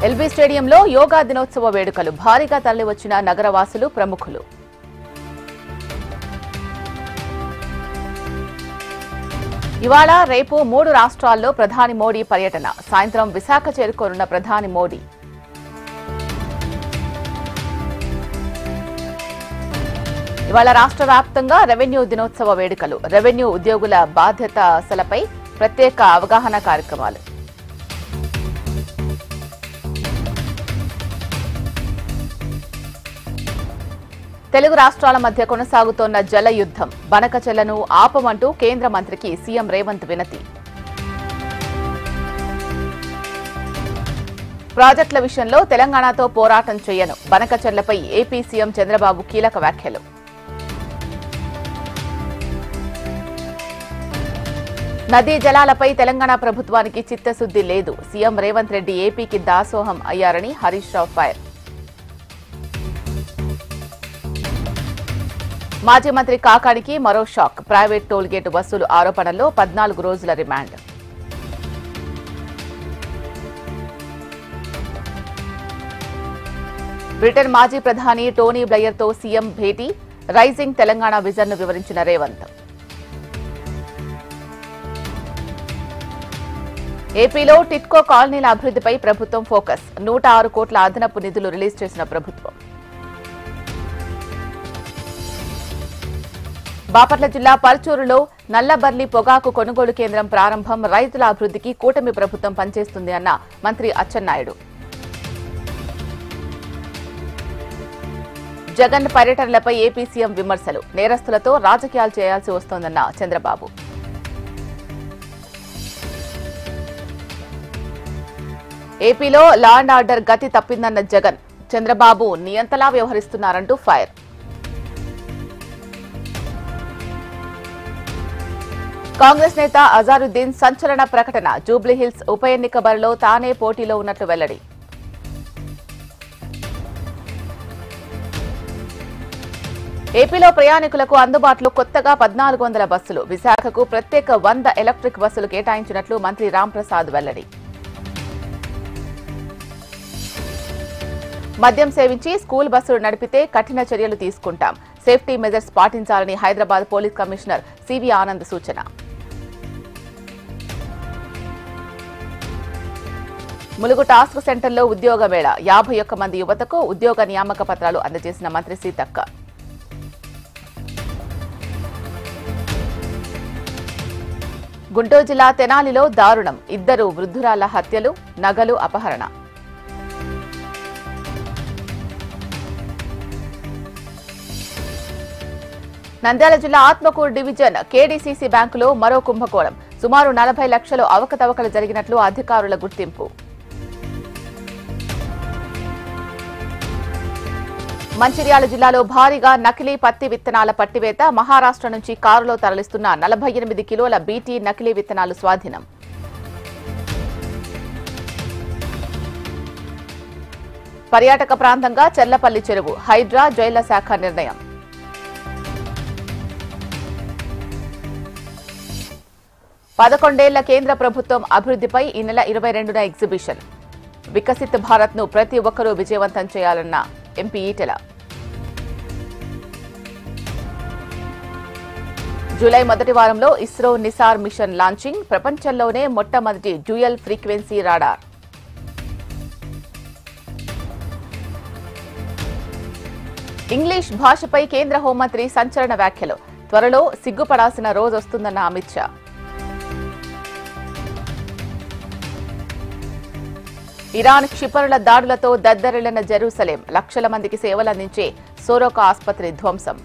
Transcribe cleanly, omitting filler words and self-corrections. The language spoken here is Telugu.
ఎల్బీ స్టేడియంలో యోగా దినోత్సవ వేడుకలు భారీగా తరలివచ్చిన నగరవాసులు ప్రముఖులు. ఇవాళ రేపు 3 రాష్ట్రాల్లో ప్రధాని మోడీ పర్యటన. సాయంత్రం విశాఖ చేరుకోనున్న ప్రధాని మోడీ. ఇవాళ రాష్ట్ర వ్యాప్తంగా రెవెన్యూ దినోత్సవ వేడుకలు. రెవెన్యూ ఉద్యోగుల బాధ్యతలపై ప్రత్యేక అవగాహన కార్యక్రమాలు. తెలుగు రాష్ట్రాల మధ్య కొనసాగుతోన్న జల యుద్ధం. బనకచెలను ఆపమంటూ కేంద్ర మంత్రికి సీఎం రేవంత్ వినతి. ప్రాజెక్టుల విషయంలో తెలంగాణతో పోరాటం చేయను. బనకచెర్లపై ఏపీ సీఎం చంద్రబాబు కీలక వ్యాఖ్యలు. నదీ జలాలపై తెలంగాణ ప్రభుత్వానికి చిత్తశుద్ది లేదు. సీఎం రేవంత్ రెడ్డి ఏపీకి దాసోహం అయ్యారని హరీష్ రావు ఫైర్. మాజీ మంత్రి కాకానికి మరో షాక్. ప్రైవేట్ టోల్గేట్ వసూలు ఆరోపణల్లో 14 రోజుల రిమాండ్. బ్రిటన్ మాజీ ప్రధాని టోనీ బ్లెయర్తో సీఎం భేటీ. రైజింగ్ తెలంగాణ విజన్ను వివరించిన రేవంత్. ఏపీలో టిట్కో కాలనీల అభివృద్ధిపై ప్రభుత్వం ఫోకస్. 106 కోట్ల అదనపు నిధులు రిలీజ్ చేసిన ప్రభుత్వం. బాపట్ల జిల్లా పర్చూరులో నల్లబర్లి పొగాకు కొనుగోలు కేంద్రం ప్రారంభం. రైతుల అభివృద్ధికి కూటమి ప్రభుత్వం పనిచేస్తుంది అన్న మంత్రి అచ్చెన్నాయుడు. జగన్ పర్యటనలపై ఏపీ సీఎం విమర్శలు. నేరస్తులతో రాజకీయాలు చేయాల్సి వస్తోందన్న చంద్రబాబు. ఏపీలో లా అండ్ ఆర్డర్ గతి తప్పిందన్న జగన్. చంద్రబాబు నియంతలా వ్యవహరిస్తున్నారంటూ ఫైర్. కాంగ్రెస్ నేత అజారుద్దీన్ సంచలన ప్రకటన. జూబ్లీహిల్స్ ఉప ఎన్నిక బరిలో తానే పోటీలో ఉన్నట్లు వెల్లడి. ఏపీలో ప్రయాణికులకు అందుబాటులో కొత్తగా 1400 బస్సులు. విశాఖకు ప్రత్యేక 100 ఎలక్ట్రిక్ బస్సులు కేటాయించినట్లు మంత్రి రాంప్రసాద్ వెల్లడి. మద్యం సేవించి స్కూల్ బస్సులు నడిపితే కఠిన చర్యలు తీసుకుంటాం. సేఫ్టీ మెజర్స్ పాటించాలని Hyderabad police commissioner CV Anand సూచన. ములుగు టాస్క్ సెంటర్లో ఉద్యోగ మేళ. 51 మంది యువతకు ఉద్యోగ నియామక పత్రాలు అందజేసిన మంత్రి సీతక్క. గుంటూరు జిల్లా తెనాలిలో దారుణం. 2 వృద్ధురాళ్ల హత్యలు, నగలు అపహరణ. నంద్యాల జిల్లా ఆత్మకూరు డివిజన్ కేడీసీసీ బ్యాంకులో మరో కుంభకోణం. సుమారు 40 లక్షలు అవకతవకలు జరిగినట్లు అధికారుల గుర్తింపు. మంచిర్యాల జిల్లాలో భారీగా నకిలీ పత్తి విత్తనాల పట్టివేత. మహారాష్ట్ర నుంచి కారులో తరలిస్తున్న 48 కిలోల బీటీ నకిలీ విత్తనాలు స్వాధీనం. పర్యాటక ప్రాంతంగా చెర్లపల్లి చెరువు. హైడ్రా జైళ్ల శాఖ నిర్ణయం. 11 ఏళ్ల కేంద్ర ప్రభుత్వం అభివృద్ధిపై ఈ నెల 22న ఎగ్జిబిషన్. వికసిత్ భారత్ ను ప్రతి ఒక్కరూ విజయవంతం చేయాలన్న ఎంపీ ఈటెల. జూలై మొదటి వారంలో ఇస్రో నిసార్ మిషన్ లాంచింగ్. ప్రపంచంలోనే మొట్టమొదటి డ్యూయల్ ఫ్రీక్వెన్సీ రాడార్. ఇంగ్లీష్ భాషపై కేంద్ర హోంమంత్రి సంచలన వ్యాఖ్యలు. త్వరలో సిగ్గుపడాల్సిన రోజొస్తుందన్న అమిత్ షా. ఇరాన్ క్షిపణుల దాడులతో దద్దరిల్లిన జెరూసలేం. లక్షల మందికి సేవలందించే సోరోకా ఆసుపత్రి ధ్వంసం.